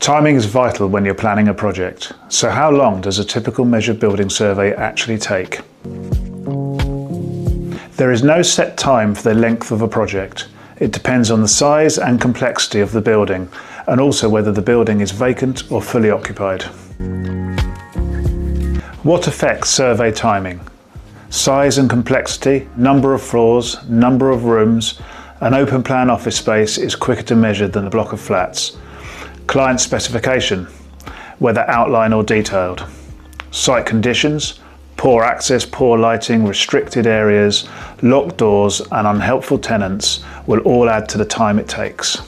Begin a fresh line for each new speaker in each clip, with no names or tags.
Timing is vital when you're planning a project. So how long does a typical measured building survey actually take? There is no set time for the length of a project. It depends on the size and complexity of the building, and also whether the building is vacant or fully occupied. What affects survey timing? Size and complexity, number of floors, number of rooms. An open plan office space is quicker to measure than a block of flats. Client specification, whether outline or detailed. Site conditions, poor access, poor lighting, restricted areas, locked doors and unhelpful tenants will all add to the time it takes.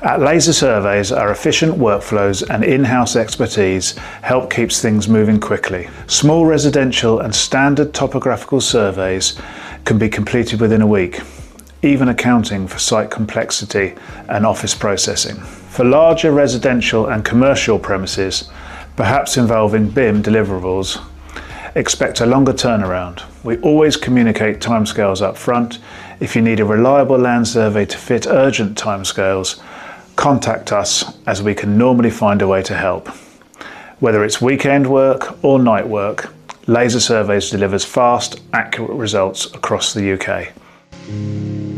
At Laser Surveys, our efficient workflows and in-house expertise help keep things moving quickly. Small residential and standard topographical surveys can be completed within a week, even accounting for site complexity and office processing. For larger residential and commercial premises, perhaps involving BIM deliverables, expect a longer turnaround. We always communicate timescales up front. If you need a reliable land survey to fit urgent timescales, contact us, as we can normally find a way to help. Whether it's weekend work or night work, Laser Surveys delivers fast, accurate results across the UK.